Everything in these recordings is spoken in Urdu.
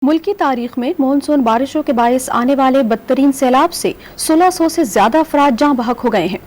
ملکی تاریخ میں مونسون بارشوں کے باعث آنے والے بدترین سیلاب سے 1600 سے زیادہ افراد جاں بحق ہو گئے ہیں۔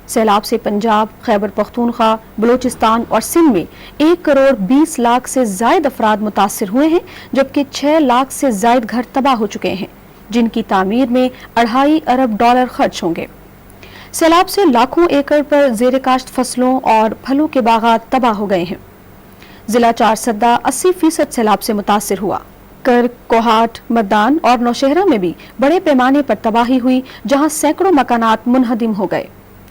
سیلاب سے پنجاب، خیبر پختونخوا، بلوچستان اور سندھ میں 1 کروڑ 20 لاکھ سے زائد افراد متاثر ہوئے ہیں، جبکہ 6 لاکھ سے زائد گھر تباہ ہو چکے ہیں، جن کی تعمیر میں $2.5 ارب خرچ ہوں گے۔ سیلاب سے لاکھوں ایکڑ پر زیر کاشت فصلوں اور پھلوں کے باغات تباہ ہو گئے ہیں۔ ضلع چارسدہ 80% سیلاب سے متاثر ہوا۔ کرک، کوہاٹ، مردان اور نوشہرہ میں بھی بڑے پیمانے پر تباہی ہوئی، جہاں سینکڑوں مکانات منہدم ہو گئے،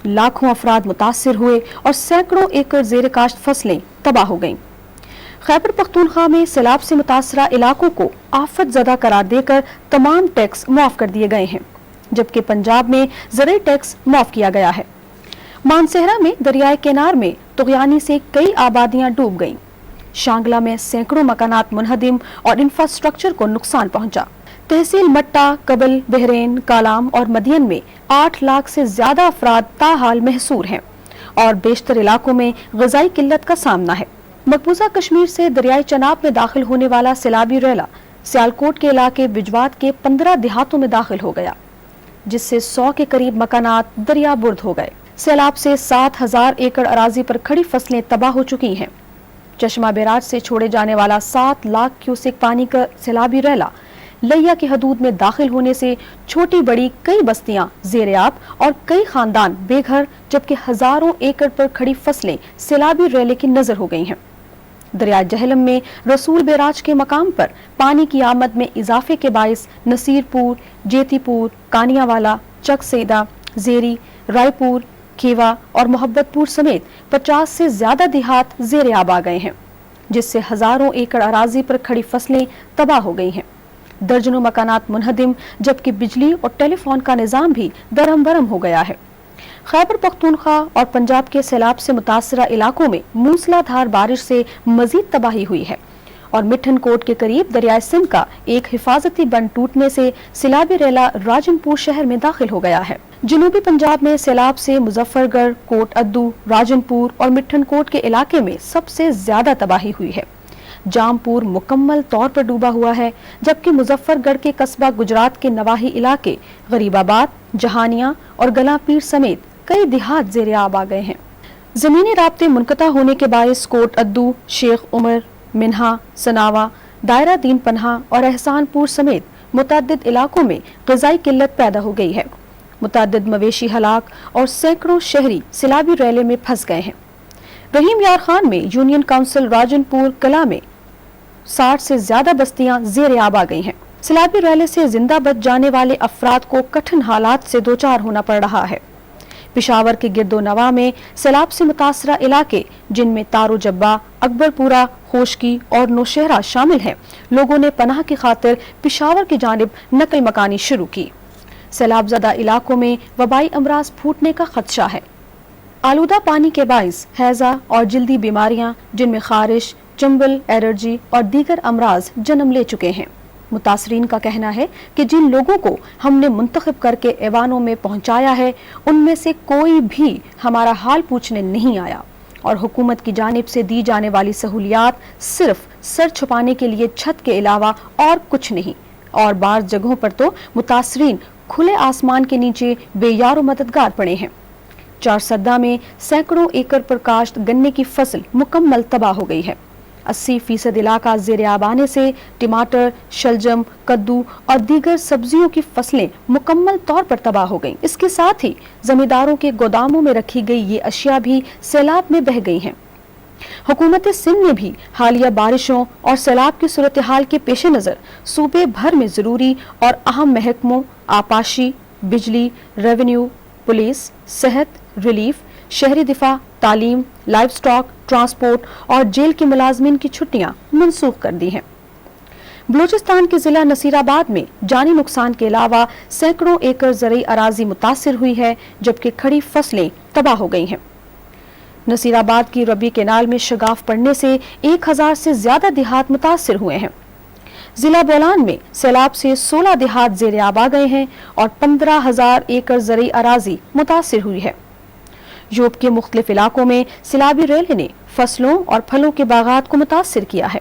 لاکھوں افراد متاثر ہوئے اور سینکڑوں ایکڑ زیر کاشت فصلیں تباہ ہو گئیں۔ خیبر پختونخوا میں سیلاب سے متاثرہ علاقوں کو آفت زدہ قرار دے کر تمام ٹیکس معاف کر دیے گئے ہیں، جبکہ پنجاب میں زرعی ٹیکس معاف کیا گیا ہے۔ مانسہرہ میں دریائے کینار میں طغیانی سے کئی آبادیاں ڈوب گئیں۔ شانگلہ میں سینکڑوں مکانات منہدم اور انفراسٹرکچر کو نقصان پہنچا۔ تحصیل مٹا، کبل، بحرین، کالام اور مدین میں 8 لاکھ سے زیادہ افراد تاحال محصور ہیں اور بیشتر علاقوں میں غذائی قلت کا سامنا ہے۔ مقبوضہ کشمیر سے دریائے چناب میں داخل ہونے والا سیلابی ریلا سیالکوٹ کے علاقے بجوات کے 15 دیہاتوں میں داخل ہو گیا، جس سے 100 کے قریب مکانات دریا برد ہو گئے۔ سیلاب سے 7000 ایکڑ اراضی پر کھڑی فصلیں تباہ ہو چکی ہیں۔ چشمہ بیراج سے چھوڑے جانے والا 7 لاکھ کیوسک پانی کا سیلابی ریلا لیا کی حدود میں داخل ہونے سے چھوٹی بڑی کئی بستیاں زیر آب اور کئی خاندان بے گھر، جبکہ ہزاروں ایکڑ پر کھڑی فصلیں سیلابی ریلے کی نظر ہو گئی ہیں۔ دریا جہلم میں رسول بیراج کے مقام پر پانی کی آمد میں اضافے کے باعث نصیر پور، جیتی پور، کانیا والا، چک سیدہ، زیری، رائے پور، کھیوا اور محبت پور سمیت 50 سے زیادہ دیہات زیر آب آ گئے ہیں، جس سے ہزاروں ایکڑ اراضی پر کھڑی فصلیں تباہ ہو گئی ہیں۔ درجنوں مکانات منہدم، جبکہ بجلی اور ٹیلی فون کا نظام بھی درہم برہم ہو گیا ہے۔ خیبر پختونخوا اور پنجاب کے سیلاب سے متاثرہ علاقوں میں موسلا دھار بارش سے مزید تباہی ہوئی ہے اور مٹھن کوٹ کے قریب دریائے سندھ کا ایک حفاظتی بند ٹوٹنے سے سیلابی ریلا راجن پور شہر میں داخل ہو گیا ہے۔ جنوبی پنجاب میں سیلاب سے مظفر گڑھ، کوٹ ادو، راجن پور اور مٹھن کوٹ کے علاقے میں سب سے زیادہ تباہی ہوئی ہے۔ جام پور مکمل طور پر ڈوبا ہوا ہے، جبکہ مظفر گڑھ کے قصبہ گجرات کے نواحی علاقے غریب آباد، جہانیاں اور گلاں پیر سمیت کئی دیہات زیر آب آ گئے ہیں۔ زمینی رابطے منقطع ہونے کے باعث کوٹ ادو، شیخ عمر، منہا، سناوا، دائرہ دین پنہا اور احسان پور سمیت متعدد علاقوں میں غذائی قلت پیدا ہو گئی ہے۔ متعدد مویشی ہلاک اور سینکڑوں شہری سیلابی ریلے میں پھنس گئے ہیں۔ رحیم یار خان میں یونین کونسل راجن پور کلا میں 60 سے زیادہ بستیاں زیر آب آ گئی ہیں۔ سیلابی ریلے سے زندہ بچ جانے والے افراد کو کٹھن حالات سے دوچار ہونا پڑ رہا ہے۔ پشاور کے گرد و نواح میں سیلاب سے متاثرہ علاقے، جن میں تارو جبہ، اکبر پورہ، خوشکی اور نوشہرہ شامل ہیں، لوگوں نے پناہ کی خاطر پشاور کی جانب نقل مکانی شروع کی۔ سیلاب زدہ علاقوں میں وبائی امراض پھوٹنے کا خدشہ ہے۔ آلودہ پانی کے باعث ہیضہ اور جلدی بیماریاں، جن میں خارش، چنبل، الرجی اور دیگر امراض جنم لے چکے ہیں۔ متاثرین کا کہنا ہے کہ جن لوگوں کو ہم نے منتخب کر کے ایوانوں میں پہنچایا ہے، ان میں سے کوئی بھی ہمارا حال پوچھنے نہیں آیا، اور حکومت کی جانب سے دی جانے والی سہولیات صرف سر چھپانے کے لیے چھت کے علاوہ اور کچھ نہیں، اور بعض جگہوں پر تو متاثرین کھلے آسمان کے نیچے بے یار و مددگار پڑے ہیں۔ چارسدہ میں سینکڑوں ایکڑ پر کاشت گنے کی فصل مکمل تباہ ہو گئی ہے۔ 80% علاقہ زیر آب آنے سے ٹماٹر، شلجم، کدو اور دیگر سبزیوں کی فصلیں مکمل طور پر تباہ ہو گئیں۔ اس کے ساتھ ہی زمینداروں کے گوداموں میں رکھی گئی یہ اشیاء بھی سیلاب میں بہہ گئی ہیں۔ حکومت سندھ نے بھی حالیہ بارشوں اور سیلاب کی صورتحال کے پیش نظر صوبے بھر میں ضروری اور اہم محکموں، آبپاشی، بجلی، ریونیو، پولیس، صحت، ریلیف، شہری دفاع، تعلیم، لائف سٹاک، ٹرانسپورٹ اور جیل کے ملازمین کی چھٹیاں منسوخ کر دی ہیں۔ بلوچستان کے ضلع نصیر آباد میں جانی نقصان کے علاوہ سینکڑوں ایکڑ زرعی اراضی متاثر ہوئی ہے، جبکہ کھڑی فصلیں تباہ ہو گئی ہیں۔ نصیر آباد کی ربی کینال میں شگاف پڑنے سے 1000 سے زیادہ دیہات متاثر ہوئے ہیں۔ ضلع بولان میں سیلاب سے 16 دیہات زیر آب آ گئے ہیں اور 15000 ایکڑ زرعی اراضی متاثر ہوئی ہے۔ یوب کے مختلف علاقوں میں سیلابی ریلے نے فصلوں اور پھلوں کے باغات کو متاثر کیا ہے۔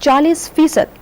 40%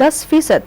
10%